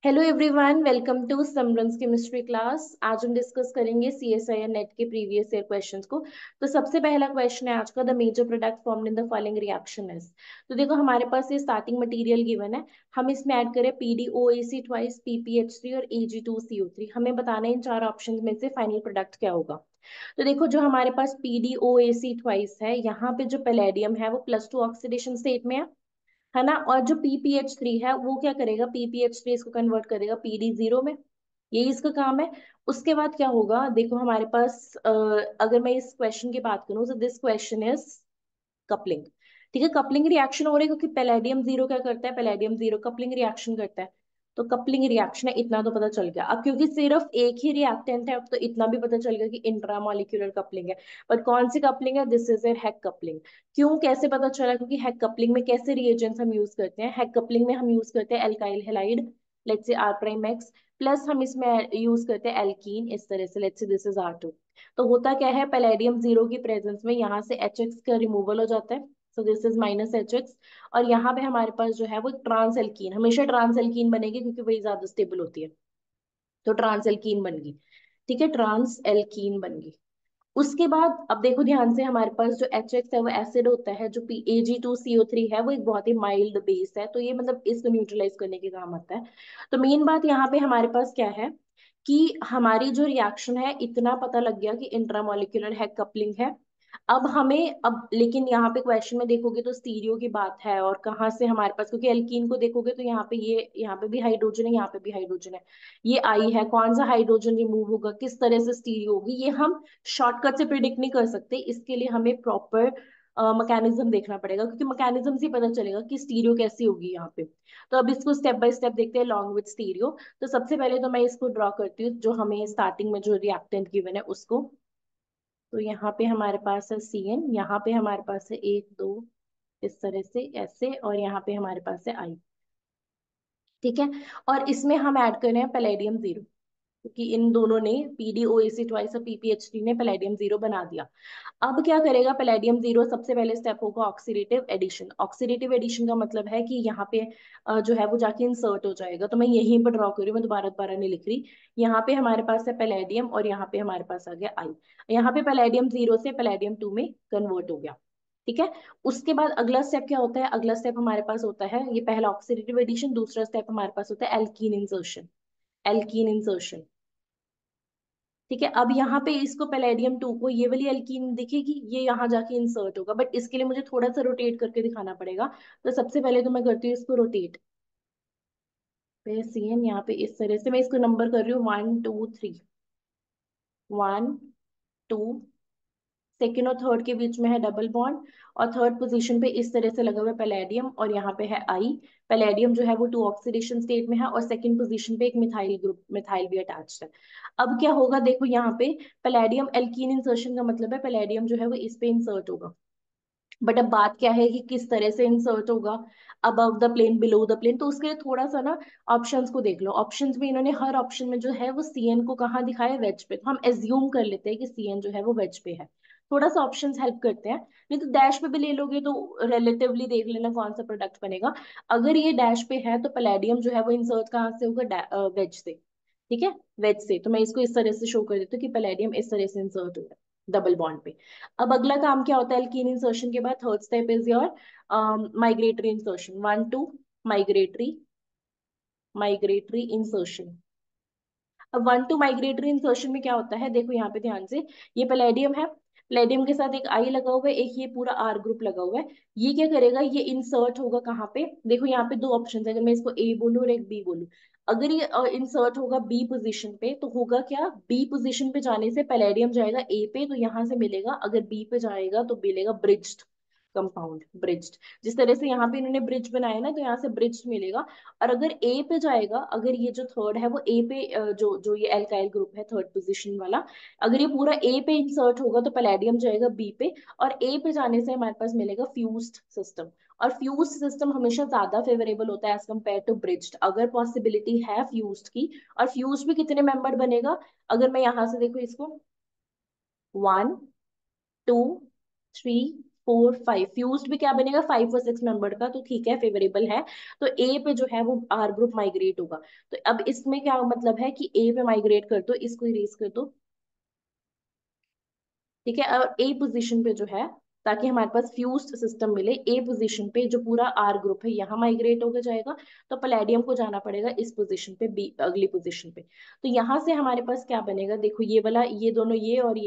Hello everyone, welcome to समरन्स chemistry class. आज हम डिस्कस करेंगे सीएसआईआर नेट के प्रीवियस ईयर क्वेश्चंस को। तो सबसे पहला क्वेश्चन है आज का, the major product formed in the following reaction is. तो देखो हमारे पास ये स्टार्टिंग मटेरियल गिवन है। हम इसमें ऐड करें पीडीओएसी ट्वाइस पीपीएच3 और एजी2CO3। हमें बताना है इन चार ऑप्शन में से फाइनल प्रोडक्ट क्या होगा। तो देखो जो हमारे पास पीडीओएसी ट्वाइस है, यहाँ पे जो पैलेडियम है वो +2 ऑक्सीडेशन स्टेट में है ना। और जो पीपीएच3 है वो क्या करेगा, पीपीएच3 इसको कन्वर्ट करेगा पीडी0 में। यही इसका काम है। उसके बाद क्या होगा, देखो हमारे पास अगर मैं इस क्वेश्चन की बात करूं, तो दिस क्वेश्चन इज कपलिंग। ठीक है, कपलिंग रिएक्शन हो रही है क्योंकि पैलेडियम जीरो क्या करता है, पैलेडियम जीरो कपलिंग रिएक्शन करता है। तो कपलिंग रिएक्शन है, इतना तो पता चल गया। अब क्योंकि सिर्फ एक ही रिएक्टेंट है, अब तो इतना भी पता चल गया कि इंट्रामॉलिक्यूलर कपलिंग है। पर कौन सी कपलिंग है, this is a hack coupling. क्यों, कैसे पता चला, क्योंकि हैक कपलिंग में कैसे रिएजेंट्स हम यूज करते हैं। हैक कपलिंग में हम यूज करते हैं alkyl halide, let's say R prime X, plus हम इसमें यूज करते हैं एल्कीन, इस तरह से let's say this is R2। तो होता क्या है, पैलेडियम जीरो की प्रेजेंस में यहाँ से HX का रिमूवल हो जाता है। So this is -HX। और यहाँ पे हमारे पास जो है वो ट्रांस एल्कीन, हमेशा ट्रांस एल्कीन बनेगी क्योंकि वही ज्यादा स्टेबल होती है। तो ट्रांस एल्कीन बन गई। ठीक है, ट्रांस एल्कीन बन गई। उसके बाद अब देखो ध्यान से, हमारे पास जो HX है वो एसिड होता है, जो Ag2CO3 है वो एक बहुत ही माइल्ड बेस है, तो ये मतलब इसको न्यूट्रलाइज करने के काम आता है। तो मेन बात यहाँ पे हमारे पास क्या है कि हमारी जो रिएक्शन है, इतना पता लग गया कि इंट्रामोलिकुलर है, कपलिंग है। अब हमें अब लेकिन यहाँ पे क्वेश्चन में देखोगे तो स्टीरियो की बात है, और कहाँ से हमारे पास, क्योंकि एल्कीन को देखोगे तो यहाँ पे ये, यहाँ पे भी हाइड्रोजन है, यहाँ पे भी हाइड्रोजन है। ये आई है, कौन सा हाइड्रोजन रिमूव होगा, किस तरह से स्टीरियो होगी, ये हम शॉर्टकट से प्रिडिक्ट नहीं कर सकते। इसके लिए हमें प्रॉपर मैकेनिज्म देखना पड़ेगा, क्योंकि मैकेनिज्म से पता चलेगा कि स्टीरियो कैसी होगी यहाँ पे। तो अब इसको स्टेप बाय स्टेप देखते हैं लॉन्ग विथ स्टीरियो। तो सबसे पहले तो मैं इसको ड्रॉ करती हूँ, जो हमें स्टार्टिंग में जो रिएक्टेंट गिवन है उसको। तो यहाँ पे हमारे पास है CN, यहाँ पे हमारे पास है एक दो, इस तरह से ऐसे, और यहाँ पे हमारे पास है I। ठीक है, और इसमें हम ऐड कर रहे हैं पैलेडियम जीरो, क्योंकि इन दोनों ने पीडीओएसी ट्वाइस और पीपीएच3 ने पैलेडियम जीरो बना दिया। अब क्या करेगा पैलेडियम जीरो, सबसे पहले स्टेप होगा ऑक्सीडेटिव एडिशन। ऑक्सीडेटिव एडिशन का मतलब है कि यहाँ पे जो है वो जाके इंसर्ट हो जाएगा। तो मैं यहीं पर ड्रॉ कर रही हूँ, मैं दोबारा दोबारा नहीं लिख रही। यहाँ पे हमारे पास है पैलेडियम, और यहाँ पे हमारे पास आ गया आई। यहाँ पे पैलेडियम जीरो से पैलेडियम टू में कन्वर्ट हो गया। ठीक है, उसके बाद अगला स्टेप क्या होता है, अगला स्टेप हमारे पास होता है, ये पहला ऑक्सीडेटिव एडिशन, दूसरा स्टेप हमारे पास होता है एल्कीन इंसर्शन। Alkene insertion. ठीक है, अब यहाँ पे इसको पैलेडियम टू को, ये वाली एल्कीन दिखेगी, ये यहाँ जाके इंसर्ट होगा, बट इसके लिए मुझे थोड़ा सा रोटेट करके दिखाना पड़ेगा। तो सबसे पहले तो मैं करती हूँ इसको रोटेट। फिर CN यहाँ पे इस तरह से मैं इसको नंबर कर रही हूँ, 1 2 3, 1 2। सेकेंड और थर्ड के बीच में है डबल बॉन्ड, और थर्ड पोजीशन पे इस तरह से लगा हुआ है पैलेडियम, और यहाँ पे है आई। पैलेडियम जो है वो 2 ऑक्सीडेशन स्टेट में है, और सेकंड पोजीशन पे एक मिथाइल ग्रुप, मिथाइल भी अटैच्ड है। अब क्या होगा, देखो यहाँ पे पैलेडियम एल्कीन इंसर्शन का मतलब है पैलेडियम जो है वो इस पे इंसर्ट होगा। बट अब बात क्या है कि किस तरह से इंसर्ट होगा, above the plane below the plane. तो उसके लिए थोड़ा सा ना ऑप्शंस को देख लो। ऑप्शंस में इन्होंने हर ऑप्शन में जो है वो CN को कहाँ दिखाया, वेज पे। तो हम एज्यूम कर लेते हैं कि CN जो है वो वेज पे है। थोड़ा सा ऑप्शंस हेल्प करते हैं। नहीं तो डैश पे भी ले लोगे तो रिलेटिवली देख लेना कौन सा प्रोडक्ट बनेगा। अगर ये डैश पे है तो पैलेडियम जो है वो इंसर्ट कहाँ से होगा, वेज से। ठीक है, वेज से। तो मैं इसको इस तरह से शो कर देती हूँ कि पैलेडियम इस तरह से इंसर्ट हो रहा है डबल बॉन्ड पे। अब अगला काम क्या होता है, एल्कीन इंसर्शन के बाद third step is your migratory insertion. 1 2, migratory, migratory insertion. अब 1 2 माइग्रेटरी इंसर्शन में क्या होता है, देखो यहाँ पे ध्यान से, ये पैलेडियम है, पैलेडियम के साथ एक आई लगा हुआ है, एक ये पूरा R ग्रुप लगा हुआ है। ये क्या करेगा, ये इंसर्ट होगा कहाँ पे, देखो यहाँ पे दो ऑप्शन है, अगर मैं इसको A बोलूँ और एक B बोलूँ। अगर ये इंसर्ट होगा B पोजीशन पे, तो होगा क्या, B पोजीशन पे जाने से पैलेडियम जाएगा A पे, तो यहाँ से मिलेगा, अगर B पे जाएगा तो मिलेगा ब्रिज्ड कंपाउंड, ब्रिज्ड। जिस तरह से यहाँ पे इन्होंने ब्रिज बनाया ना, तो यहाँ से ब्रिज्ड मिलेगा। और अगर A पे जाएगा, अगर ये जो थर्ड है वो A पे, जो जो ये एल्काइल ग्रुप है थर्ड पोजीशन वाला, अगर ये पूरा A पे इंसर्ट होगा तो पैलेडियम जाएगा B पे, और A पे जाने से हमारे पास मिलेगा फ्यूज्ड सिस्टम। और फ्यूज्ड सिस्टम हमेशा ज्यादा फेवरेबल होता है एज कम्पेयर टू ब्रिज्ड, अगर पॉसिबिलिटी है फ्यूज्ड की। और फ्यूज्ड भी कितने मेंबर बनेगा, अगर मैं यहाँ से देखो इसको, 1 2 3 4 5 फ्यूज्ड भी क्या बनेगा 5 और 6 मेंबर का, तो ठीक है फेवरेबल है। तो ए पे जो है वो आर ग्रुप माइग्रेट होगा। तो अब इसमें क्या मतलब है कि ए पे माइग्रेट कर दो, इसको इरेज कर दो, ठीक है। और ए पोजीशन पे जो है, ताकि हमारे पास फ्यूज्ड सिस्टम मिले, ए पोजीशन पे जो पूरा आर ग्रुप है यहाँ माइग्रेट होकर जाएगा। तो पैलेडियम को जाना पड़ेगा इस पोजीशन पे, बी अगली पोजीशन पे। तो यहाँ से हमारे पास क्या बनेगा, देखो ये वाला, ये दोनों, ये और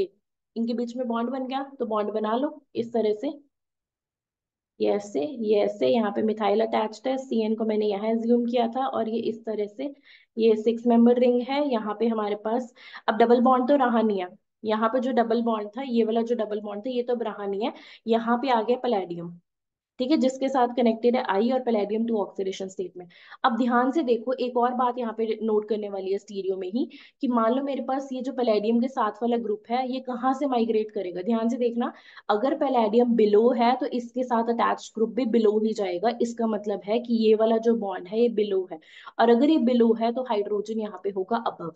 इनके बीच में बॉन्ड बन गया, तो बॉन्ड बना लो इस तरह से। ये ऐसे यहाँ पे मिथाइल अटैच्ड है, सीएन को मैंने यहाँ एज्यूम किया था, और ये इस तरह से ये 6 मेंबर रिंग है। यहाँ पे हमारे पास अब डबल बॉन्ड तो रहा नहीं है। यहाँ पे जो डबल बॉन्ड था, ये वाला जो डबल बॉन्ड था, ये तो अब रहा नहीं है। यहाँ पे आ गया पैलेडियम, ठीक है, जिसके साथ कनेक्टेड है आई और पैलेडियम टू ऑक्सीडेशन स्टेट में। अब ध्यान से देखो, एक और बात यहाँ पे नोट करने वाली है स्टीरियो में ही, कि मान लो मेरे पास ये जो पैलेडियम के साथ वाला ग्रुप है, ये कहाँ से माइग्रेट करेगा, ध्यान से देखना। अगर पैलेडियम बिलो है तो इसके साथ अटैच ग्रुप भी बिलो ही जाएगा, इसका मतलब है कि ये वाला जो बॉन्ड है ये बिलो है। और अगर ये बिलो है तो हाइड्रोजन यहाँ पे होगा अबव,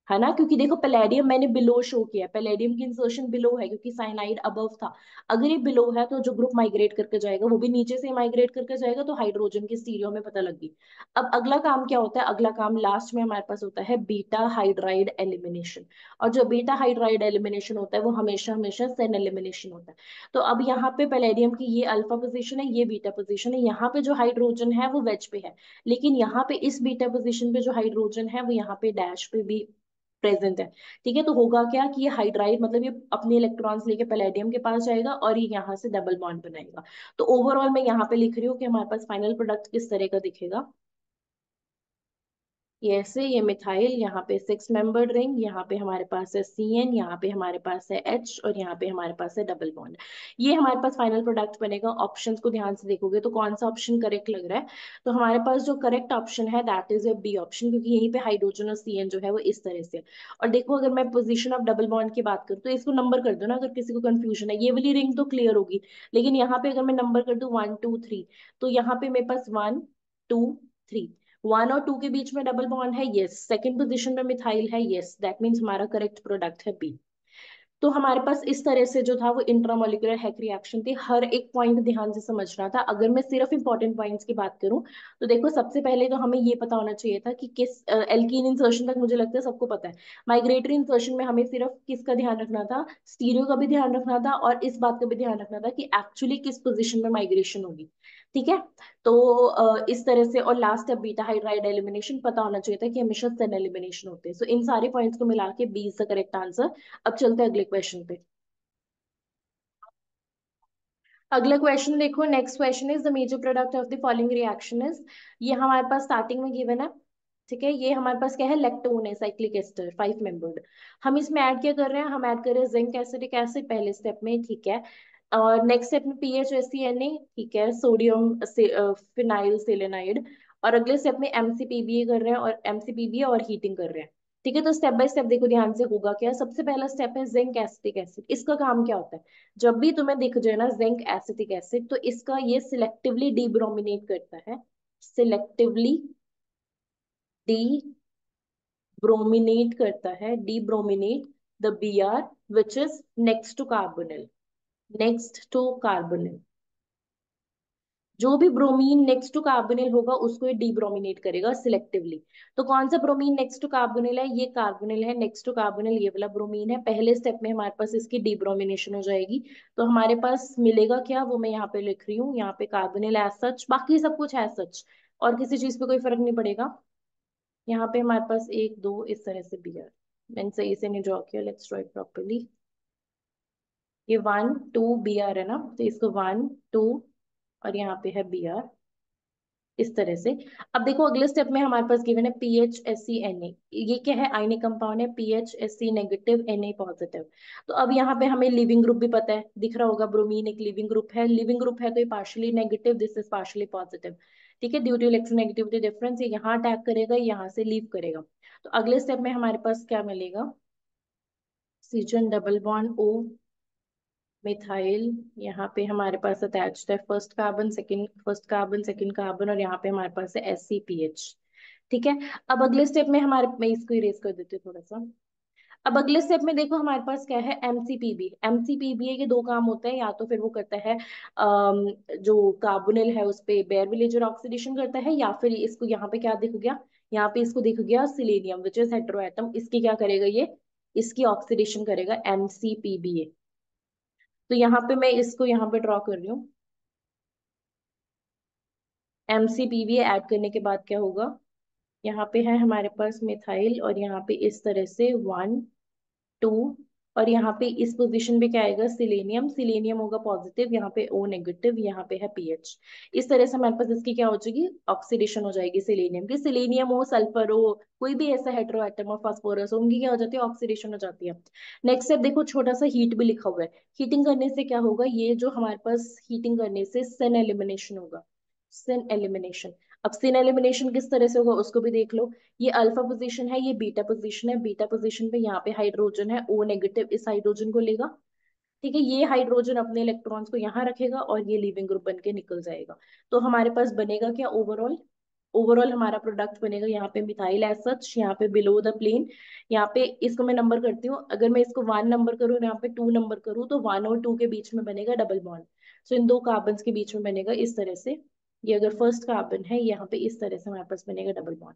है ना, क्योंकि देखो पैलेडियम मैंने बिलो शो किया, पैलेडियम की इंसर्शन बिलो है क्योंकि साइनाइड अबव था। अगर ये बिलो है तो जो ग्रुप माइग्रेट करके जाएगा वो भी नीचे से माइग्रेट करके जाएगा, तो हाइड्रोजन की स्टीरियो में पता लगी। अब अगला काम क्या होता है, अगला काम लास्ट में हमारे पास होता है बीटा हाइड्राइड एलिमिनेशन। और जो बीटा हाइड्राइड एलिमिनेशन होता है वो हमेशा हमेशा सेन एलिमिनेशन होता है। तो अब यहाँ पे पैलेडियम की ये अल्फा पोजीशन है, ये बीटा पोजीशन है, यहाँ पे जो हाइड्रोजन है वो वेज पे है। लेकिन यहाँ पे इस बीटा पोजीशन पे जो हाइड्रोजन है वो यहाँ पे डैश पे भी प्रेजेंट है, ठीक है। तो होगा क्या कि ये हाइड्राइड मतलब ये अपने इलेक्ट्रॉन्स लेके पैलेडियम के पास जाएगा और ये यहाँ से डबल बॉन्ड बनाएगा। तो ओवरऑल मैं यहाँ पे लिख रही हूँ कि हमारे पास फाइनल प्रोडक्ट किस तरह का दिखेगा, ये ऐसे, ये मिथाइल, यहाँ पे 6 मेंबर्ड रिंग, यहाँ पे हमारे पास है सीएन, यहाँ पे हमारे पास है एच, और यहाँ पे हमारे पास है डबल बॉन्ड। ये हमारे पास फाइनल प्रोडक्ट बनेगा। ऑप्शंस को ध्यान से देखोगे तो कौन सा ऑप्शन करेक्ट लग रहा है, तो हमारे पास जो करेक्ट ऑप्शन है that is a B option, क्योंकि यहीं पे हाइड्रोजन और सीएन जो है वो इस तरह से है। और देखो अगर मैं पोजिशन ऑफ डबल बॉन्ड की बात करूँ तो इसको नंबर कर दो ना, अगर किसी को कंफ्यूजन है, ये वाली रिंग तो क्लियर होगी। लेकिन यहाँ पे अगर मैं नंबर कर दूं 1 2 3, तो यहाँ पे मेरे पास 1 2 3, 1 और 2 के बीच में डबल बॉन्ड है, यस। सेकंड पोजीशन पे मिथाइल है, यस, दैट मीन्स हमारा करेक्ट प्रोडक्ट है बी। तो हमारे पास इस तरह से जो था वो इंट्रामोलिकुलर हैक रिएक्शन थी। हर एक पॉइंट ध्यान से समझना था। अगर मैं सिर्फ इंपॉर्टेंट पॉइंट्स की बात करूं तो देखो, सबसे पहले तो हमें ये पता होना चाहिए था कि किस एल्कीन इंसर्शन तक मुझे लगता है सबको पता है। माइग्रेटरी इंसर्शन में हमें सिर्फ किसका ध्यान रखना था, स्टीरियो का भी ध्यान रखना था, और इस बात का भी ध्यान रखना था कि एक्चुअली किस पोजिशन में माइग्रेशन होगी, ठीक है। तो इस तरह से, और लास्ट है बीटा हाइड्राइड एलिमिनेशन, पता होना चाहिए था कि हमेशा सेन एलिमिनेशन होते हैं। सो इन सारे पॉइंट्स को मिला के B is the correct answer. अब चलते हैं अगले क्वेश्चन पे। अगला क्वेश्चन देखो, next question is the major product of the following reaction is, ये हमारे पास स्टार्टिंग में गिवन है, ठीक है। ये हमारे पास क्या है, लेक्टोन है, साइक्लिक एस्टर, 5 मेंबर्ड। हम इसमें ऐड क्या कर रहे हैं, हम ऐड कर रहे हैं जिंक एसिटिक एसिड पहले स्टेप में, ठीक है। और नेक्स्ट स्टेप में PHSCNA, ठीक है, सोडियम फिनाइल सेलेनाइड। और अगले स्टेप में MCPBA कर रहे हैं, और MCPBA और हीटिंग कर रहे हैं, ठीक है। तो स्टेप बाय स्टेप देखो ध्यान से, होगा क्या, सबसे पहला स्टेप है जिंक एसिटिक एसिड। इसका काम क्या होता है, जब भी तुम्हें दिख जाए ना जिंक एसिटिक एसिड, तो इसका ये सिलेक्टिवली डीब्रोमिनेट करता है, सिलेक्टिवली डीब्रोमिनेट करता है, debrominate the Br which is next to carbonyl, next to carbonyl. जो भी ब्रोमीन नेक्स्ट टू कार्बोनिल होगा उसको ये डीब्रोमिनेट करेगा सिलेक्टिवली। तो कौन सा ब्रोमीन नेक्स्ट टू कार्बोनिल है, ये कार्बोनिल है, नेक्स्ट टू कार्बोनिल ये वाला ब्रोमीन है। पहले स्टेप में हमारे पास इसकी डीब्रोमिनेशन हो जाएगी। तो हमारे पास मिलेगा क्या, वो मैं यहाँ पे लिख रही हूँ, यहाँ पे कार्बोनिल एज सच, बाकी सब कुछ एज सच, और किसी चीज पे कोई फर्क नहीं पड़ेगा। यहाँ पे हमारे पास 1 2 इस तरह से Br, मैंने सही से नहीं ड्रॉ किया, लेट्स ड्रॉ इट प्रॉपर्ली। ये 1 2 Br है ना, तो इसको 1 2, और यहाँ पे है Br, इस तरह से। अब देखो अगले स्टेप में हमारे पास गिवन है PHSCNA, ये क्या है, आयनिक कंपाउंड है, PHSC नेगेटिव Na पॉजिटिव। तो अब यहाँ पे हमें लिविंग ग्रुप भी पता है, दिख रहा होगा, ब्रोमीन एक लिविंग ग्रुप है, लिविंग ग्रुप है तो ये partially negative, this is partially positive, ठीक है। ड्यू टू इलेक्ट्रोनेगेटिविटी डिफरेंस ये यहाँ अटैक करेगा, यहाँ से लीव करेगा। तो अगले स्टेप में हमारे पास क्या मिलेगा, oxygen double bond O, methyl, यहाँ पे हमारे पास अटैच्ड है first carbon second, first carbon second carbon, और यहाँ पे हमारे पास है SCPH, ठीक है। अब अगले स्टेप में हमारे, मैं इसको इरेज कर देती हूँ थोड़ा सा। अब अगले स्टेप में देखो हमारे पास क्या है, एमसीपीबी। एमसीपीबी के दो काम होते हैं, या तो फिर वो करता है जो कार्बोनिल है उस पे बेयर विलेजर ऑक्सीडेशन करता है, या फिर इसको यहाँ पे क्या दिख गया, यहाँ पे इसको दिख गया सिलेनियम विच इज हेटेरोएटम, इसकी क्या करेगा ये, इसकी ऑक्सीडेशन करेगा एमसीपीबीए। तो यहाँ पे मैं इसको यहाँ पे ड्रॉ कर रही हूँ। एमसीपीबी ऐड करने के बाद क्या होगा, यहाँ पे है हमारे पास मिथाइल, और यहाँ पे इस तरह से 1 2, और यहाँ पे इस पोजीशन पे क्या आएगा, सिलेनियम। सिलेनियम होगा पॉजिटिव, यहाँ पे ओ नेगेटिव, यहाँ पे है पीएच। इस तरह से हमारे पास इसकी क्या हो जाएगी, ऑक्सीडेशन हो जाएगी सिलेनियम की। सिलेनियम हो, सल्फर हो, कोई भी ऐसा हेटेरो एटम और फास्फोरस हो, उनकी क्या हो जाती है, ऑक्सीडेशन हो जाती है। नेक्स्ट स्टेप देखो, छोटा सा हीट भी लिखा हुआ है। हीटिंग करने से क्या होगा, ये जो हमारे पास हीटिंग करने से सिन एलिमिनेशन होगा, सिन एलिमिनेशन। अब सिन एलिमिनेशन किस तरह से होगा उसको भी देख लो। ये अल्फा पोजीशन है, ये बीटा पोजीशन है। बीटा पोजीशन पे यहाँ पे हाइड्रोजन है, ओ नेगेटिव इस हाइड्रोजन को लेगा। ठीक है, ये हाइड्रोजन अपने इलेक्ट्रॉन्स को यहाँ रखेगा और ये लीविंग ग्रुप बन के निकल जाएगा। तो हमारे पास बनेगा क्या ओवरऑल, ओवरऑल हमारा प्रोडक्ट बनेगा यहाँ पे मिथाइल एज सच, यहाँ पे बिलो द प्लेन। यहाँ पे इसको मैं नंबर करती हूँ, अगर मैं इसको 1 नंबर करूँ, यहाँ पे 2 नंबर करूँ, तो 1 और 2 के बीच में बनेगा डबल बॉन्ड। सो इन दो कार्बन के बीच में बनेगा इस तरह से। ये अगर फर्स्ट कार्बन है, यहाँ पे इस तरह से हमारे पास बनेगा डबल बॉन्ड।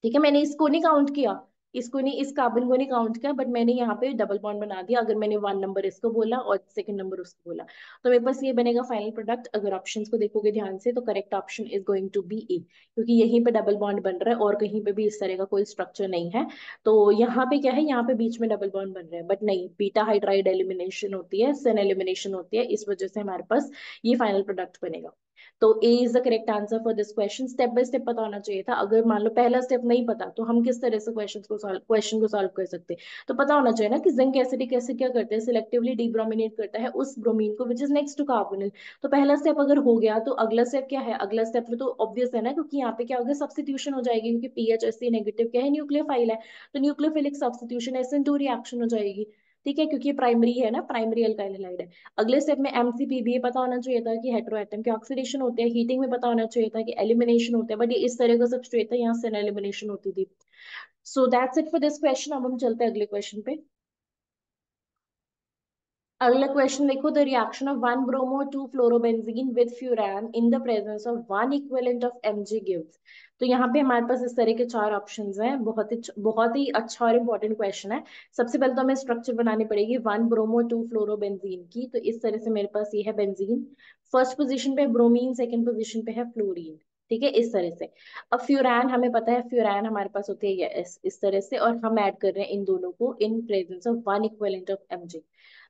ठीक है, मैंने इसको नहीं काउंट किया, इसको नहीं, इस कार्बन को नहीं काउंट किया, बट मैंने यहाँ पे डबल बॉन्ड बना दिया। अगर मैंने 1 नंबर इसको बोला और सेकंड नंबर उसको बोला, तो मेरे पास ये बनेगा फाइनल प्रोडक्ट। अगर ऑप्शंस को देखोगे ध्यान से, तो correct option is going to be A, क्योंकि यहीं पे डबल बॉन्ड बन रहा है और कहीं पे भी इस तरह का कोई स्ट्रक्चर नहीं है। तो यहाँ पे क्या है, यहाँ पे बीच में डबल बॉन्ड बन रहा है, बट नहीं, बीटा हाइड्राइड एलिमिनेशन होती है, सन एलिमिनेशन होती है, इस वजह से हमारे पास ये फाइनल प्रोडक्ट बनेगा। तो A is the correct answer for this question. Step by step पता होना चाहिए था। अगर मान लो पहला स्टेप नहीं पता, तो हम किस तरह से क्वेश्चन को सॉल्व कर सकते, तो पता होना चाहिए ना कि जिंक एसिडिक एसिड क्या करते हैं, सिलेक्टिवली डिब्रोमिनेट करता है उस ब्रोमीन को which is next to carbonyl. तो पहला स्टेप अगर हो गया, तो अगला स्टेप क्या है, अगला स्टेप में तो ऑब्वियस है ना, क्योंकि यहाँ पे क्या हो गया, सब्स्टिट्यूशन हो जाएगी, क्योंकि पीएच एस नेगेटिव क्या है, न्यूक्लियोफाइल है। तो न्यूक्लियोफिलिक सब्स्टिट्यूशन SN2 रिएक्शन हो जाएगी। ठीक है, क्योंकि प्राइमरी है ना, प्राइमरी अल्काइल हैलाइड है। अगले स्टेप में एमसीपीबी पता होना चाहिए था कि हेटेरोएटम के ऑक्सीडेशन होते हैं। हीटिंग में पता होना चाहिए था कि एलिमिनेशन होते हैं, बट ये इस तरह का सबस्ट्रेट है, यहाँ से एलिमिनेशन होती थी। So that's it for this question. अब हम चलते हैं अगले क्वेश्चन पे। अगला क्वेश्चन देखो, the reaction of 1 bromo 2 fluorobenzene with furan in the presence of 1 equivalent of Mg gives. तो यहाँ पे हमारे पास इस तरह के 4 ऑप्शंस हैं। बहुत ही अच्छा और इम्पोर्टेंट क्वेश्चन है। सबसे पहले तो हमें स्ट्रक्चर बनानी पड़ेगी 1 bromo 2 फ्लोरोबेंजीन की। तो इस तरह से मेरे पास ये है बेंजीन, फर्स्ट पोजीशन पे ब्रोमीन, सेकंड पोजीशन पे है फ्लोरीन। ठीक है, इस तरह से। अब फ्यूरान हमें पता है, फ्यूरान हमारे पास होते हैं इस तरह से, और हम ऐड कर रहे हैं इन दोनों को in presence of 1 equivalent of Mg।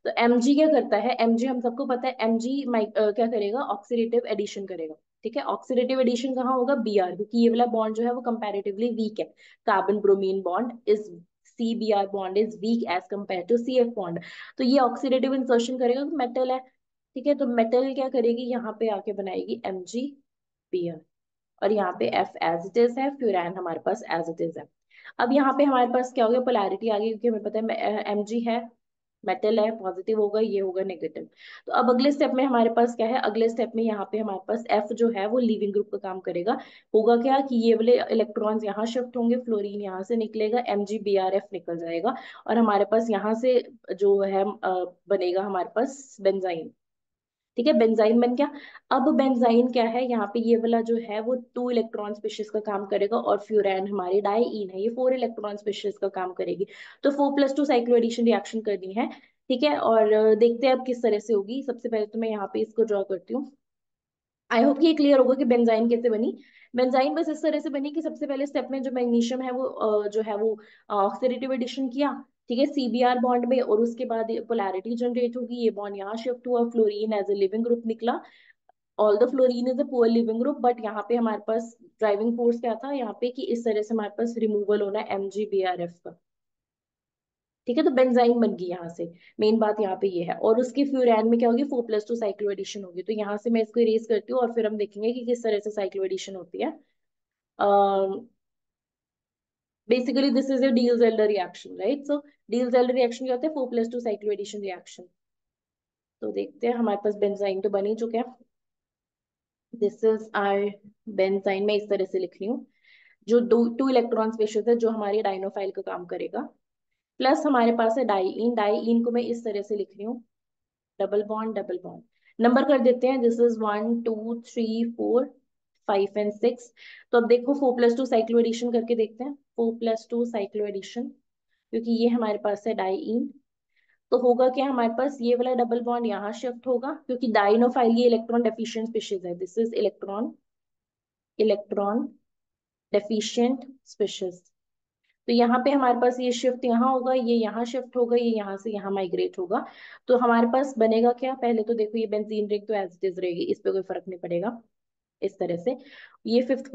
तो Mg क्या करता है, Mg हम सबको पता है, Mg क्या करेगा, ऑक्सीडेटिव एडिशन करेगा। ठीक है, ऑक्सीडेटिव एडिशन कहाँ होगा, Br, क्योंकि ये वाला बॉन्ड जो है वो कंपैरेटिवली वीक है। Carbon bromine bond is, CBr bond is weak as compare to CF bond. तो ये ऑक्सीडेटिव इंसर्शन करेगा, मेटल है। ठीक है, तो मेटल क्या करेगी, यहाँ पे आके बनाएगी MgBr, और यहाँ पे F एज इट इज है, फ्यूरान हमारे पास एज इट इज है। अब यहाँ पे हमारे पास क्या हो गया, पोलैरिटी आ गई, क्योंकि हमें पता है Mg है, मेटल है, पॉजिटिव होगा, ये होगा नेगेटिव। तो अब अगले स्टेप में हमारे पास क्या है, अगले स्टेप में यहाँ पे हमारे पास F जो है वो लीविंग ग्रुप का काम करेगा। होगा क्या कि ये वाले इलेक्ट्रॉन्स यहाँ शिफ्ट होंगे, फ्लोरीन यहाँ से निकलेगा, MgBrF निकल जाएगा, और हमारे पास यहाँ से जो है बनेगा हमारे पास बेंजाइन। ठीक है, बेंजाइन बन गया। अब बेंजाइन क्या है, यहाँ पे ये वाला जो है वो 2 इलेक्ट्रॉन स्पीशीज का काम करेगा, और फ्यूरैन हमारी डाईईन है, ये 4 इलेक्ट्रॉन स्पीशीज का काम करेगी। तो 4+2 साइक्लो एडिशन रिएक्शन करनी है। ठीक है, और देखते हैं अब किस तरह से होगी। सबसे पहले तो मैं यहाँ पे इसको ड्रॉ करती हूँ। आई होप कि ये क्लियर होगा कि बेंजाइन कैसे बनी। बेंजाइन बस इस तरह से बनी कि सबसे पहले स्टेप में जो मैग्नीशियम है वो जो है वो ऑक्सीडेटिव एडिशन किया। ठीक है, CBr बॉन्ड में, और उसके बाद पोलैरिटी जनरेट होगी, ये बॉन्ड यहाँ शिफ्ट हुआ, fluorine as a leaving group निकला। All the fluorine is a poor leaving group, but यहाँ पे हमारे पास ड्राइविंग फोर्स क्या था यहाँ पे, कि इस तरह से हमारे पास रिमूवल होना है MgBrF का। ठीक है, तो बेंजाइन बन गई यहाँ से। मेन बात यहाँ पे ये है, और उसके फ्यूरैन में क्या होगी, 4+2 साइक्लो एडिशन होगी। तो यहाँ से मैं इसको इरेज करती हूँ, और फिर हम देखेंगे कि किस तरह से साइक्लो एडिशन होती है। Basically this is a Diels Alder reaction, right. So Diels Alder reaction क्या होता है, 4+2 साइक्लो एडिशन रिएक्शन। तो देखते हैं, हमारे पास बेंजाइन तो बन ही चुके हैं। दिस इज आर बेंजाइन, में इस तरह से लिख रही हूँ। जो 2 इलेक्ट्रॉन स्पेशल है, जो हमारी डाइनोफाइल का काम करेगा। प्लस हमारे पास है डाई इन को मैं इस तरह से लिख रही हूँ, डबल बॉन्ड। नंबर कर देते हैं, दिस इज 1 2 3 4 5 एंड 6। तो अब देखो 4+2 साइक्लो एडिशन करके देखते हैं, 4+2 साइक्लो एडिशन, क्योंकि ये हमारे पास है डाई, तो होगा क्या, हमारे पास ये वाला डबल बॉन्ड यहाँ शिफ्ट होगा, क्योंकि डाइनोफाइल ये इलेक्ट्रॉन डेफिशिएंट स्पीशीज है, this is electron deficient species. तो यहाँ पे हमारे पास ये शिफ्ट यहाँ होगा, ये यहाँ शिफ्ट होगा, ये यहाँ से यहाँ माइग्रेट होगा। तो हमारे पास बनेगा क्या, पहले तो देखो ये बेंजीन रिंग तो एज इट इज रहेगी, इस पे कोई फर्क नहीं पड़ेगा, इस तरह से। ये फिफ्थ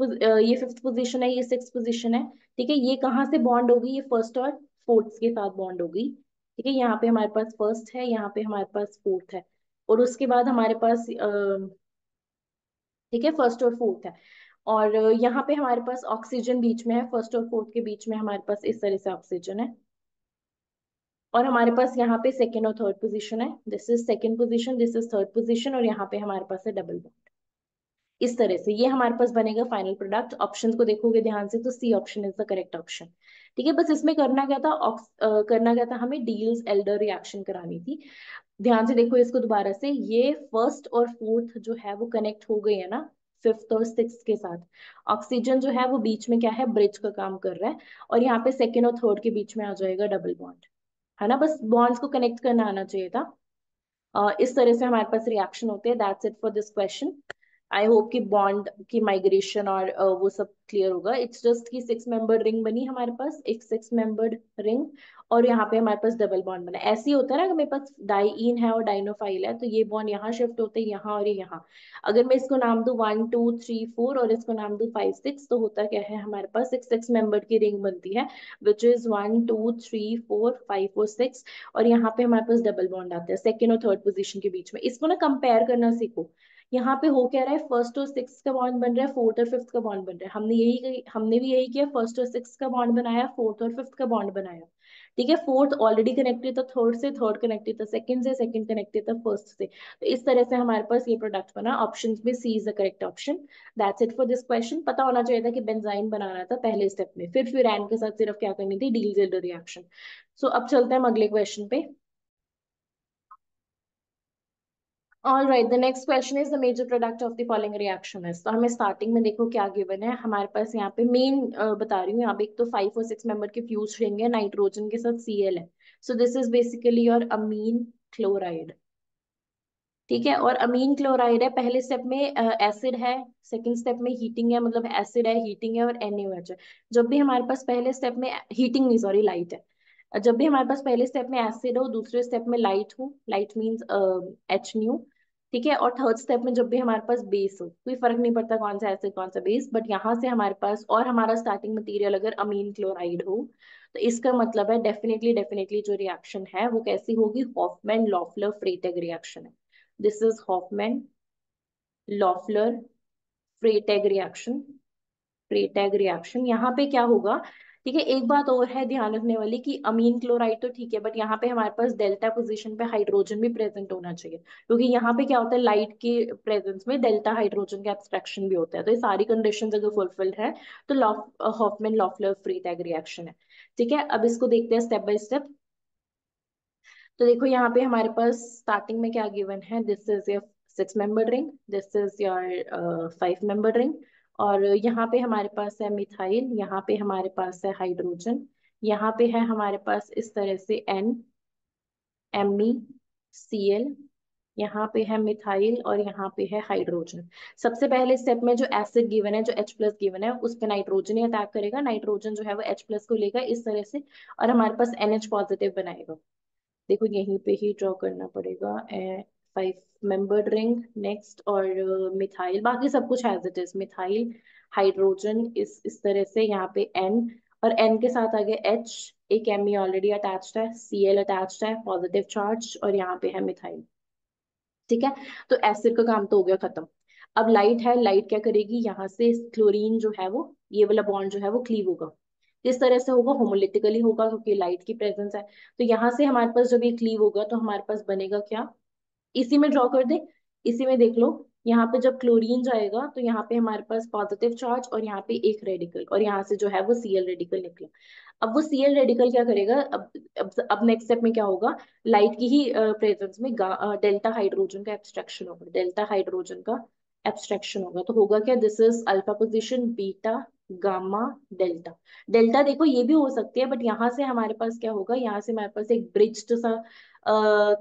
पोजीशन है, ये सिक्स पोजीशन है। ठीक है, ये कहाँ से बॉन्ड होगी, ये फर्स्ट और फोर्थ के साथ बॉन्ड होगी। ठीक है, यहाँ पे हमारे पास फर्स्ट है, यहाँ पे हमारे पास फोर्थ है, और उसके बाद हमारे पास ठीक है फर्स्ट और फोर्थ है। और यहाँ पे हमारे पास ऑक्सीजन बीच में है, फर्स्ट और फोर्थ के बीच में हमारे पास इस तरह से ऑक्सीजन है। और हमारे पास यहाँ पे सेकंड और थर्ड पोजीशन है, this is second position, this is third position, और यहाँ पे हमारे पास है डबल बॉन्ड। इस तरह से ये हमारे पास बनेगा फाइनल प्रोडक्ट। ऑप्शन को देखोगे ध्यान से तो C option is the correct option. ठीक है, बस इसमें करना क्या था, करना क्या था, हमें डील्स एल्डर रिएक्शन करानी थी। ध्यान से देखो इसको दोबारा से, ये फर्स्ट और फोर्थ जो है वो कनेक्ट हो गई है ना फिफ्थ और सिक्स के साथ। ऑक्सीजन जो है वो बीच में क्या है, ब्रिज का काम कर रहा है, और यहाँ पे सेकेंड और थर्ड के बीच में आ जाएगा डबल बॉन्ड, है ना। बस बॉन्ड्स को कनेक्ट करना आना चाहिए था। इस तरह से हमारे पास रिएक्शन होते हैं। That's it for this question. I hope कि बॉन्ड की माइग्रेशन और वो सब क्लियर होगा। इट्स जस्ट कि 6 मेंबर्ड रिंग बनी हमारे पास, एक 6 मेंबर्ड रिंग, और यहाँ पे हमारे पास डबल बॉन्ड बना। ऐसे ही होता है ना कि मेरे पास डाइईन है और डाइनोफाइल है, तो ये बॉन्ड यहाँ शिफ्ट होते हैं, यहाँ और ये यहाँ। अगर मैं इसको नाम दूं 1 2 3 4 और इसको नाम दूं 5 6, तो होता क्या है, हमारे पास एक 6 मेंबर्ड की रिंग बनती है, विच इज 1 2 3 4 5 और 6। और यहाँ पे हमारे पास डबल बॉन्ड आता है सेकेंड और थर्ड पोजीशन के बीच में। इसको ना कंपेयर करना सीखो। यहाँ पे हो क्या रहा है, फर्स्ट और सिक्स का बॉन्ड बन रहा है, फोर्थ और फिफ्थ का बॉन्ड बन रहा है। हमने भी यही किया, फर्स्ट और सिक्स का बॉन्ड बनाया, फोर्थ और फिफ्थ का बॉन्ड बनाया। ठीक है, फोर्थ ऑलरेडी कनेक्टेड था थर्ड से, थर्ड कनेक्टेड था सेकंड से, सेकंड कनेक्टेड था फर्स्ट से। तो इस तरह से हमारे पास ये प्रोडक्ट बना। ऑप्शन में C is the correct option. That's it for this question. पता होना चाहिए था कि बेंजाइन बनाना था पहले स्टेप में, फिर फ्यूरैन के साथ सिर्फ क्या करनी थी, डील रिएक्शन। सो अब चलते हैं हम अगले क्वेश्चन पे। All right, the next question is the major product of the following reaction is. तो हमें स्टार्टिंग में देखो क्या गिवन है हमारे पास, यहाँ पे मेन बता रही हूँ। यहाँ पे एक तो 5 और 6 मेंबर के फ्यूज रिंग है, नाइट्रोजन के साथ Cl है। So this is basically your amine chloride. ठीक है, और अमीन क्लोराइड है, पहले स्टेप में एसिड है, सेकंड स्टेप में हीटिंग है, मतलब एसिड है, हीटिंग है, और NaOH है। जब भी हमारे पास पहले स्टेप में हीटिंग नहीं, सॉरी, लाइट है। जब भी हमारे पास पहले स्टेप में एसिड हो, दूसरे स्टेप में लाइट हो, लाइट मीन्स H nu। ठीक है, और थर्ड स्टेप में जब भी हमारे पास बेस हो, कोई फर्क नहीं पड़ता कौन सा एसिड कौन सा बेस, बट यहाँ से हमारे पास और हमारा स्टार्टिंग मटेरियल अगर अमीन क्लोराइड हो, तो इसका मतलब है डेफिनेटली डेफिनेटली जो रिएक्शन है वो कैसी होगी, हॉफमैन लॉफलर फ्रेटेग रिएक्शन है। This is Hofmann Loffler Freytag reaction. Freytag reaction यहाँ पे क्या होगा, ठीक है। एक बात और है ध्यान रखने वाली कि अमीन क्लोराइड तो ठीक है, बट यहाँ पे हमारे पास डेल्टा पोजीशन पे हाइड्रोजन भी प्रेजेंट होना चाहिए, क्योंकि यहाँ पे क्या होता है, लाइट के प्रेजेंस में डेल्टा हाइड्रोजन का एब्स्ट्रैक्शन भी होता है। तो ये सारी कंडीशंस अगर फुलफिल्ड है तो हॉफमैन लॉफलर फ्रेटेग रिएक्शन है। ठीक है, अब इसको देखते हैं स्टेप बाय स्टेप। तो देखो यहाँ पे हमारे पास स्टार्टिंग में क्या गिवन है, this is your 6 member ring, this is your 5 member ring, और यहाँ पे हमारे पास है मिथाइल, यहाँ पे हमारे पास है हाइड्रोजन, यहाँ पे है हमारे पास इस तरह से NMeCl, यहाँ पे है मिथाइल, और यहाँ पे है हाइड्रोजन। सबसे पहले स्टेप में जो एसिड गिवन है, जो H+ गिवन है, उस पे नाइट्रोजन ही अटैक करेगा, नाइट्रोजन जो है वो H+ को लेगा इस तरह से, और हमारे पास NH पॉजिटिव बनाएगा। देखो यहीं पे ही ड्रॉ करना पड़ेगा 5 मेंबर्ड रिंग नेक्स्ट, और मिथाइल, बाकी सब कुछ as it is, methyl hydrogen इस तरह से, यहाँ पे N, और N के साथ आगे H, एक Me ऑलरेडी अटैच्ड है, Cl अटैच्ड है पॉजिटिव चार्ज, और यहाँ पे है मिथाइल। ठीक है, तो एसिड का काम तो हो गया खत्म। अब लाइट है, लाइट क्या करेगी, यहाँ से क्लोरीन जो है वो, ये वाला बॉन्ड जो है वो क्लीव होगा। किस तरह से होगा, होमोलिटिकली होगा, क्योंकि लाइट की प्रेजेंस है। तो यहाँ से हमारे पास जब ये क्लीव होगा तो हमारे पास बनेगा क्या, इसी में ड्रॉ कर दे, इसी में देख लो, यहाँ पे जब क्लोरीन जाएगा तो यहाँ पे हमारे पास पॉजिटिव चार्ज और यहाँ पे एक रेडिकल, और यहाँ से जो है वो Cl रेडिकल निकला। अब वो Cl रेडिकल क्या करेगा, अब नेक्स्ट स्टेप में क्या होगा, लाइट की ही प्रेजेंस में डेल्टा हाइड्रोजन का एब्स्ट्रक्शन होगा, डेल्टा हाइड्रोजन का एब्स्ट्रक्शन होगा। तो होगा क्या, this is alpha position, beta, gamma, delta. Delta देखो ये भी हो सकती है, बट यहाँ से हमारे पास क्या होगा, यहाँ से हमारे पास एक ब्रिज सा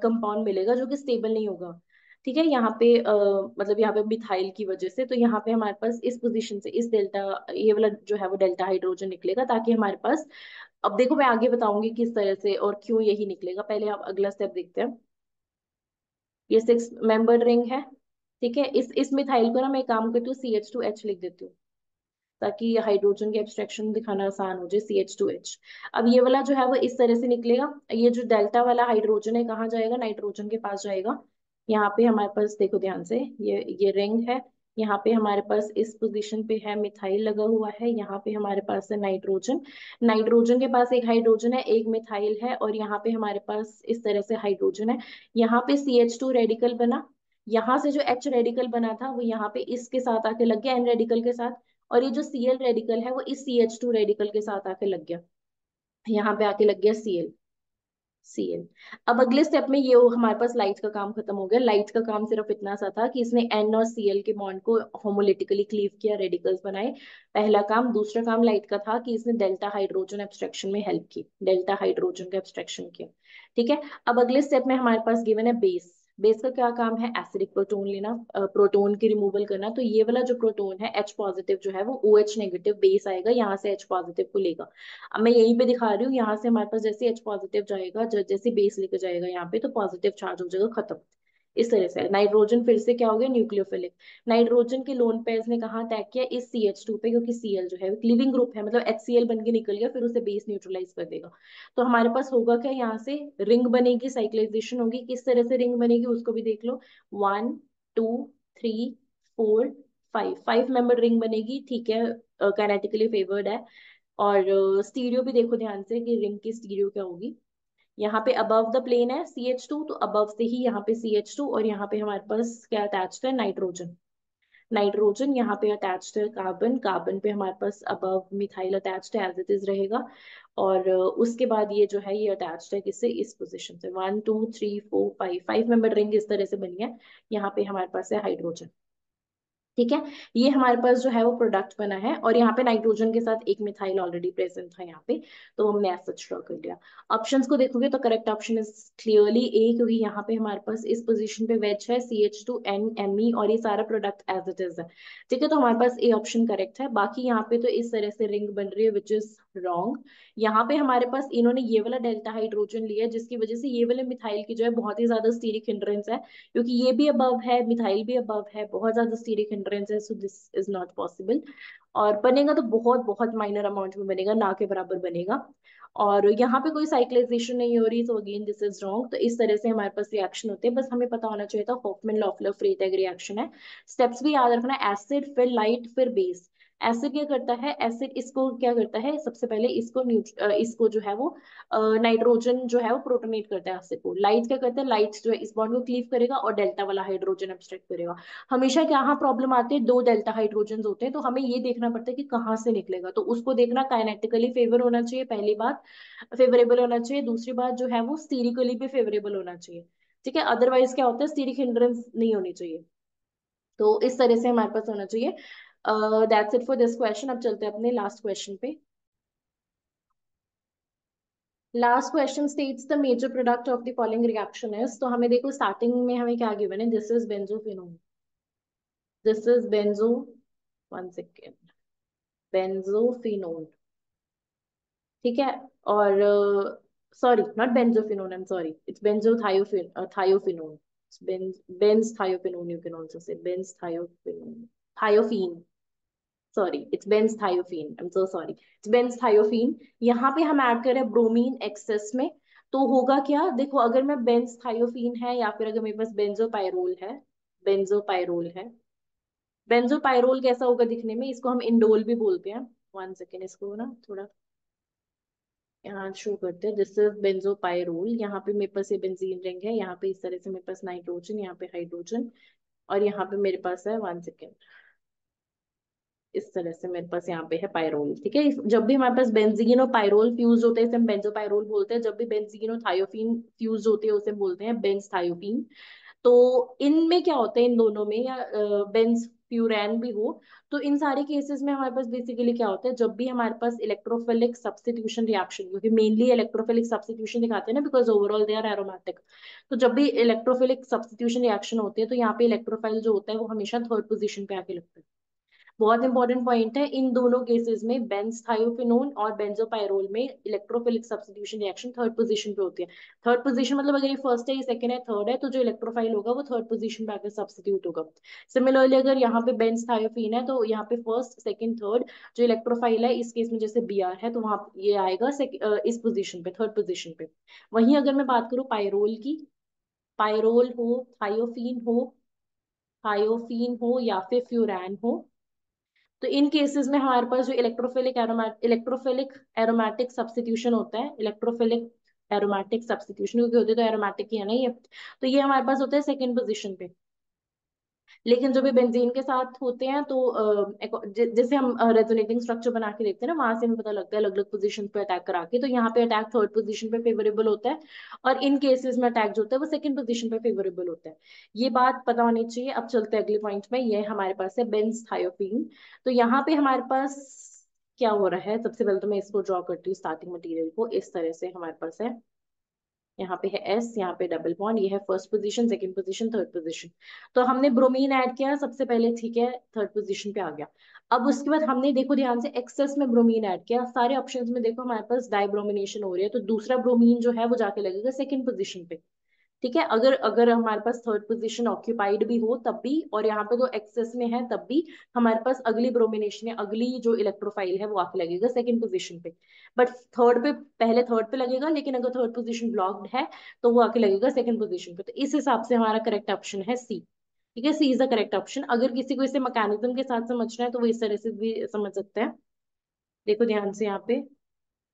कंपाउंड मिलेगा जो कि स्टेबल नहीं होगा। ठीक है, यहाँ पे मतलब यहाँ पे मिथाइल की वजह से, तो यहाँ पे हमारे पास इस पोजीशन से इस डेल्टा, ये वाला जो है वो डेल्टा हाइड्रोजन निकलेगा, ताकि हमारे पास, अब देखो मैं आगे बताऊंगी किस तरह से और क्यों यही निकलेगा, पहले आप अगला स्टेप देखते हैं। ये 6 मेंबर्ड रिंग है। ठीक है, इस मिथाइल को ना मैं एक काम करती हूँ, CH2H लिख देती हूँ, ताकि ये हाइड्रोजन के एब्स्ट्रक्शन दिखाना आसान हो जाए, CH2H। अब ये वाला जो है वो इस तरह से निकलेगा। ये जो डेल्टा वाला हाइड्रोजन है कहाँ जाएगा, नाइट्रोजन के पास जाएगा। यहाँ पे हमारे पास देखो ध्यान से, ये रिंग है। यहाँ पे हमारे पास इस पोजीशन पे है मिथाइल लगा हुआ है, यहाँ पे हमारे पास है नाइट्रोजन। नाइट्रोजन के पास एक हाइड्रोजन है, एक मिथाइल है, और यहाँ पे हमारे पास इस तरह से हाइड्रोजन है। यहाँ पे CH2 रेडिकल बना, यहाँ से जो H रेडिकल बना था वो यहाँ पे इसके साथ आके लग गया N रेडिकल के साथ, और ये जो Cl रेडिकल है वो इस CH2 रेडिकल के साथ आके लग गया, यहाँ पे आके लग गया Cl। अब अगले स्टेप में ये हमारे पास लाइट का काम खत्म हो गया। लाइट का काम सिर्फ इतना सा था कि इसने N और Cl के बॉन्ड को होमोलिटिकली क्लीव किया, रेडिकल्स बनाए, पहला काम। दूसरा काम लाइट का था कि इसने डेल्टा हाइड्रोजन एब्स्ट्रक्शन में हेल्प की, डेल्टा हाइड्रोजन का एब्स्ट्रक्शन किया। ठीक है, अब अगले स्टेप में हमारे पास गिवन है बेस। बेस का क्या काम है, एसिडिक प्रोटोन लेना, प्रोटोन की रिमूवल करना। तो ये वाला जो प्रोटोन है H पॉजिटिव जो है वो OH नेगेटिव बेस आएगा, यहाँ से H पॉजिटिव को लेगा। अब मैं यहीं पे दिखा रही हूँ, यहाँ से हमारे पास जैसे H पॉजिटिव जाएगा, जैसे बेस लेकर जाएगा यहाँ पे, तो पॉजिटिव चार्ज हो जाएगा, खत्म। इस तरह से नाइट्रोजन फिर से क्या हो गया, न्यूक्लियोफिलिक। नाइट्रोजन के लोन पेयर्स ने कहाँ अटैक किया, इस CH2 पे, क्योंकि Cl जो है क्लीविंग ग्रुप है, मतलब HCl बन के निकल गया, फिर उसे बेस न्यूट्रलाइज कर देगा। तो हमारे पास होगा क्या, यहाँ से रिंग बनेगी, साइक्लाइजेशन होगी। किस तरह से रिंग बनेगी उसको भी देख लो, 1 2 3 4 5, 5 मेंबर रिंग बनेगी। ठीक है, काइनेटिकली फेवर्ड है। और स्टीरियो भी देखो ध्यान से कि रिंग की स्टीरियो क्या होगी। यहाँ पे अबव द प्लेन है CH2, तो अबव से ही यहाँ पे CH2, और यहाँ पे हमारे पास क्या अटैच्ड है, नाइट्रोजन। नाइट्रोजन यहाँ पे अटैच्ड है कार्बन, कार्बन पे हमारे पास अबव मिथाइल अटैच्ड है, एज इट इज रहेगा। और उसके बाद ये जो है ये अटैच्ड है किससे, इस पोजीशन से। 1 2 3 4 5, 5 मेंबर रिंग इस तरह से बनी है। यहाँ पे हमारे पास है हाइड्रोजन। ठीक है, ये हमारे पास जो है वो प्रोडक्ट बना है, और यहाँ पे नाइट्रोजन के साथ एक मिथाइल ऑलरेडी प्रेजेंट था यहाँ पे, तो हमने ऐसा ड्रॉ कर लिया। ऑप्शंस को देखोगे तो करेक्ट ऑप्शन इज क्लियरली ए, क्योंकि यहाँ पे हमारे पास इस पोजीशन पे वेज है CH2NMe, और ये सारा प्रोडक्ट एज इट इज है। ठीक है, तो हमारे पास ए ऑप्शन करेक्ट है। बाकी यहाँ पे तो इस तरह से रिंग बन रही है, विच इज रॉन्ग। यहाँ पे हमारे पास इन्होंने ये वाला डेल्टा हाइड्रोजन लिया, जिसकी वजह से ये वाले मिथाइल की जो है बहुत ही ज्यादा स्टीरिक हिंड्रेंस है, क्योंकि ये भी अबव है, मिथाइल भी अबव है, बहुत ज्यादा स्टीरिक हिंड्रेंस है, so this is not possible. और बनेगा तो बहुत बहुत माइनर अमाउंट में बनेगा, ना के बराबर बनेगा। और यहाँ पे कोई साइक्लाइजेशन नहीं हो रही, तो अगेन दिस इज रॉन्ग। तो इस तरह से हमारे पास रिएक्शन होते हैं, बस हमें पता होना चाहिए था हॉफमैन लॉफलर फ्रीटैग रिएक्शन है। स्टेप्स भी याद रखना, एसिड फिर लाइट फिर बेस। एसिड क्या करता है, एसिड इसको क्या करता है, सबसे पहले इसको जो है वो नाइट्रोजन जो है वो प्रोटोनेट करता है एसिड को। लाइट क्या करता है, लाइट जो है इस बॉन्ड को क्लीव करेगा और डेल्टा वाला हाइड्रोजन एब्स्ट्रैक्ट करेगा। हमेशा क्या यहाँ प्रॉब्लम आती है, दो डेल्टा हाइड्रोजन होते हैं, तो हमें ये देखना पड़ता है कि कहाँ से निकलेगा, तो उसको देखना काइनेटिकली फेवर होना चाहिए, पहली बात फेवरेबल होना चाहिए। दूसरी बात जो है वो स्टीरिकली भी फेवरेबल होना चाहिए। ठीक है, अदरवाइज क्या होता है, स्टीरिक हिंड्रेंस नहीं होनी चाहिए। तो इस तरह से हमारे पास होना चाहिए। That's it for this question. अब चलते हैं अपने लास्ट क्वेश्चन पे। Last question states the major product of the following reaction is. तो हमें देखो स्टार्टिंग में हमें क्या गिवन है, this is benzophenone, this is benzo, one second, benzophenone. ठीक है, और sorry not benzophenone, I am sorry, it's thiophenone, benz thiophenone, you can also say benz thiophenone, thiophene, sorry it's benz thiophene, I am so sorry, it's benz thiophene. यहाँ पे हम add करें bromine access में, तो होगा क्या, देखो अगर मैं बेंज थायोफीन है, या फिर अगर मेरे पास बेंजोपायरोल है, बेंजोपायरोल है, बेंजोपायरोल कैसा होगा दिखने में, इसको हम इंडोल भी बोलते हैं। वन सेकेंड, इसको ना थोड़ा यहाँ शो करते हैं, दिस इज बेंजोपायरोल। यहाँ पे मेरे पास ये बेंजीन रिंग है, यहाँ पे इस तरह से मेरे पास नाइट्रोजन, यहाँ पे हाइड्रोजन, और यहाँ पे मेरे पास है 1 सेकेंड, इस तरह से मेरे पास यहाँ पे है पायरोल। ठीक है, जब भी हमारे पास बेंजीन और पायरोल फ्यूज होते हैं इसे हम बेंजोपायरोल बोलते हैं। जब भी बेंजीन और थायोफीन फ्यूज होते हैं उसे बोलते हैं बेंजथायोपीन। तो इनमें क्या होता है, इन दोनों में, या बेंज फ्यूरैन भी हो, तो इन सारे केसेस में हमारे पास बेसिकली क्या होता है, जब भी हमारे पास इलेक्ट्रोफिलिक सब्स्टिट्यूशन रिएक्शन, क्योंकि मेनली इलेक्ट्रोफिलिक सब्स्टिट्यूशन दिखाते हैं ना, because overall they are aromatic. तो जब भी इलेक्ट्रोफिलिक सब्स्टिट्यूशन रिएक्शन होती है तो यहाँ पे इलेक्ट्रोफाइल जो होता है वो हमेशा थर्ड पोजीशन पे आके लगता है। बहुत इंपॉर्टेंट पॉइंट है, इन दोनों केसेस में बेंजथायोफिनोन और बेंजोपायरोल में electrophilic substitution reaction third position पे होती है। थर्ड पोजीशन मतलब अगर ये फर्स्ट है, ये सेकंड है, थर्ड है, तो जो इलेक्ट्रोफाइल होगा वो थर्ड पोजीशन पे आकर सब्स्टिट्यूट होगा। सिमिलरली अगर यहाँ पे बेंजथायोफिन है तो यहाँ पे फर्स्ट सेकंड थर्ड जो इलेक्ट्रोफाइल है, इस केस में जैसे बी आर है तो वहां ये आएगा इस पोजीशन पे, थर्ड पोजीशन पे। वहीं अगर मैं बात करूँ पायरोल की, पायरोल हो, थायोफीन हो या फिर फ्यूरैन हो, तो इन केसेस में हमारे पास जो इलेक्ट्रोफिलिक एरोमेटिक सब्स्टिट्यूशन होता है, इलेक्ट्रोफिलिक एरोमेटिक सब्स्टिट्यूशन, क्योंकि होते तो एरोमेटिक ही है ना ये, तो ये हमारे पास होता है सेकंड पोजीशन पे। लेकिन जब ये बेंजीन के साथ होते हैं तो जैसे हम रेजोनेटिंग स्ट्रक्चर बना के देखते हैं ना, वहां से हमें पता लगता है अलग अलग पोजीशन पे अटैक करा के, तो यहाँ पे अटैक थर्ड पोजीशन पे फेवरेबल होता है, और इन केसेस में अटैक जो होता है वो सेकंड पोजीशन पे फेवरेबल होता है। ये बात पता होनी चाहिए। अब चलते हैं अगले पॉइंट में, ये हमारे पास है बेंजथायोपीन। तो यहाँ पे हमारे पास क्या हो रहा है, सबसे पहले तो मैं इसको ड्रॉ करती हूँ स्टार्टिंग मटेरियल को, इस तरह से हमारे पास है, यहाँ पे है एस, यहाँ पे डबल बॉन्ड, ये है first position, second position, third position. तो हमने ब्रोमीन ऐड किया सबसे पहले, ठीक है, थर्ड पोजीशन पे आ गया। अब उसके बाद हमने देखो ध्यान से एक्सेस में ब्रोमीन ऐड किया, सारे ऑप्शंस में देखो हमारे पास डाइब्रोमिनेशन हो रही है, तो दूसरा ब्रोमीन जो है वो जाके लगेगा सेकंड पोजीशन पे। ठीक है, अगर अगर हमारे पास थर्ड पोजीशन ऑक्यूपाइड भी हो तब भी, और यहाँ पे तो एक्सेस में है तब भी, हमारे पास अगली ब्रोमिनेशन है, अगली जो इलेक्ट्रोफाइल है वो आके लगेगा सेकंड पोजीशन पे। बट थर्ड पे, पहले थर्ड पे लगेगा, लेकिन अगर थर्ड पोजीशन ब्लॉक्ड है तो वो आके लगेगा सेकंड पोजीशन पे। तो इस हिसाब से हमारा करेक्ट ऑप्शन है सी। ठीक है, सी इज द करेक्ट ऑप्शन। अगर किसी को इसे मैकेनिज्म के साथ समझना है तो वो इस तरह से भी समझ सकते हैं। देखो ध्यान से, यहाँ पे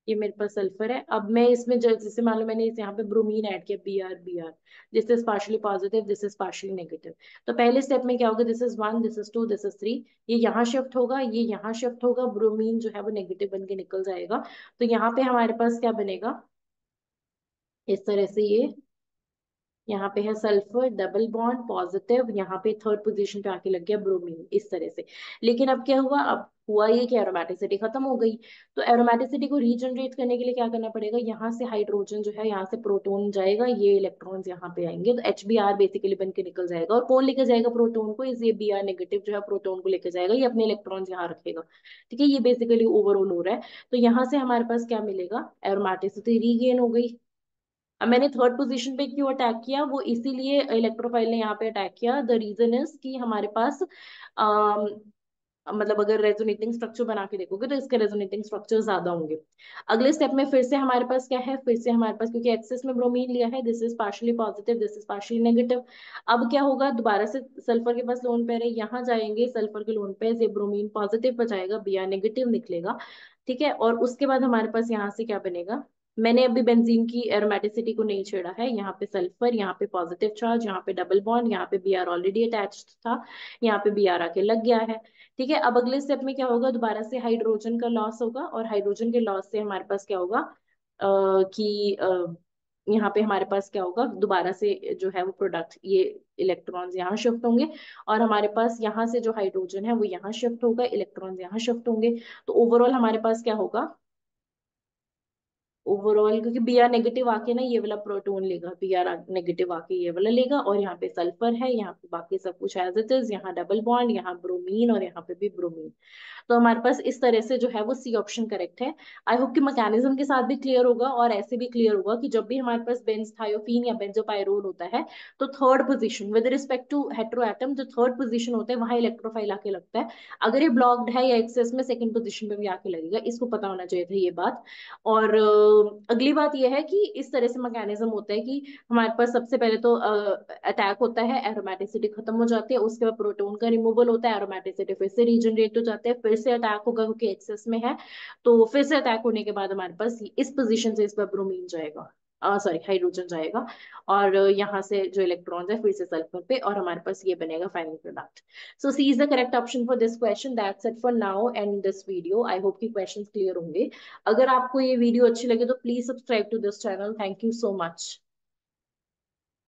ये मेरे पास सल्फर है। अब मैं इसमें जैसे मान लो मैंने इस यहाँ पे ब्रोमीन ऐड किया, B R, this is partially positive, this is partially negative. तो पहले स्टेप में क्या होगा, this is one, this is two, this is three, ये यहाँ शिफ्ट होगा, ये यहाँ शिफ्ट होगा, ब्रोमीन जो है वो नेगेटिव बन के निकल जाएगा। तो यहाँ पे हमारे पास क्या बनेगा, इस तरह से ये, यहाँ पे है सल्फर, डबल बॉन्ड पॉजिटिव, यहाँ पे थर्ड पोजीशन पे आके लग गया ब्रोमीन, इस तरह से। लेकिन अब क्या हुआ, अब हुआ ये कि एरोमेटिसिटी खत्म हो गई। तो एरोमेटिसिटी को रीजनरेट करने के लिए क्या करना पड़ेगा, यहाँ से हाइड्रोजन जो है, यहाँ से प्रोटॉन जाएगा, ये इलेक्ट्रॉन्स यहाँ पे आएंगे, तो HBr बेसिकली बन के निकल जाएगा। और कौन लेके जाएगा प्रोटोन को, इस ये Br नेगेटिव जो है प्रोटोन को लेके जाएगा, ये अपने इलेक्ट्रॉन्स यहाँ रखेगा। ठीक है, ये बेसिकली ओवरऑल हो रहा है। तो यहाँ से हमारे पास क्या मिलेगा, एरोमेटिसिटी रीगेन हो गई। अब मैंने थर्ड पोजीशन पे क्यों अटैक किया, वो इसीलिए इलेक्ट्रोफाइल ने यहाँ पे अटैक किया, द रीजन इज कि हमारे पास अम, मतलब अगर रेजोनेटिंग स्ट्रक्चर बना के देखोगे तो इसके रेजोनेटिंग स्ट्रक्चर ज्यादा होंगे। अगले स्टेप में फिर से हमारे पास क्या है, फिर से हमारे पास, क्योंकि एक्सेस में ब्रोमीन लिया है, this is partially positive, this is partially negative. अब क्या होगा, दोबारा से सल्फर के पास लोन पेयर है, यहाँ जाएंगे सल्फर के लोन पेयर से, ब्रोमीन पॉजिटिव पर जाएगा, Br नेगेटिव निकलेगा। ठीक है, और उसके बाद हमारे पास यहाँ से क्या बनेगा, मैंने अभी बेंजीन की एरोमेटिसिटी को नहीं छेड़ा है, यहाँ पे सल्फर, यहाँ पे पॉजिटिव चार्ज, यहाँ पे डबल बॉन्ड, यहाँ पे Br ऑलरेडी अटैच्ड था, यहाँ पे Br आके लग गया है। ठीक है, अब अगले स्टेप में क्या होगा, दोबारा से हाइड्रोजन का लॉस होगा, और हाइड्रोजन के लॉस से हमारे पास क्या होगा, कि यहाँ पे हमारे पास क्या होगा, दोबारा से जो है वो प्रोडक्ट, ये इलेक्ट्रॉन्स यहाँ शिफ्ट होंगे, और हमारे पास यहाँ से जो हाइड्रोजन है वो यहाँ शिफ्ट होगा, इलेक्ट्रॉन्स यहाँ शिफ्ट होंगे। तो ओवरऑल हमारे पास क्या होगा, ओवरऑल, क्योंकि Br नेगेटिव आके ना ये वाला प्रोटोन लेगा, Br नेगेटिव आके ये वाला लेगा, और यहाँ पे सल्फर है, यहाँ पे बाकी सब कुछ एज इट इज, यहाँ डबल बॉन्ड, यहाँ ब्रोमीन, और यहाँ पे भी ब्रोमीन। तो हमारे पास इस तरह से जो है वो सी ऑप्शन करेक्ट है। आई होप कि मैकेनिज्म के साथ भी क्लियर होगा, और ऐसे भी क्लियर होगा कि जब भी हमारे पास बेंजथायोपीन या बेंजोपायरोल होता है तो third position with respect to heteroatom, जो थर्ड पोजीशन होता है वहां इलेक्ट्रोफाइल आके लगता है। अगर ये ब्लॉक्ड है या एक्सेस में, सेकंड पोजीशन पे भी आके लगेगा, इसको पता होना चाहिए था ये बात। और अगली बात यह है कि इस तरह से मैकेनिज्म होता है कि हमारे पास सबसे पहले तो अटैक होता है, एरोमेटिसिटी खत्म हो जाती है, उसके बाद प्रोटॉन का रिमूवल होता है, एरोमेटिसिटी फिर से रीजनरेट हो जाते हैं, फिर से अटैक होगा क्योंकि एक्सेस में है, तो फिर से अटैक होने के बाद हमारे पास इस पोजीशन से इस पर ब्रोमीन जाएगा। सॉरी हाइड्रोजन जाएगा, और यहाँ से जो इलेक्ट्रॉन्स है फिर से सल्फर पे, और हमारे पास ये बनेगा final product. So C is the correct option for this question. That's it for now and this video. I hope कि क्वेश्चंस क्लियर होंगे। अगर आपको ये वीडियो अच्छी लगे तो please subscribe to this channel. Thank you so much.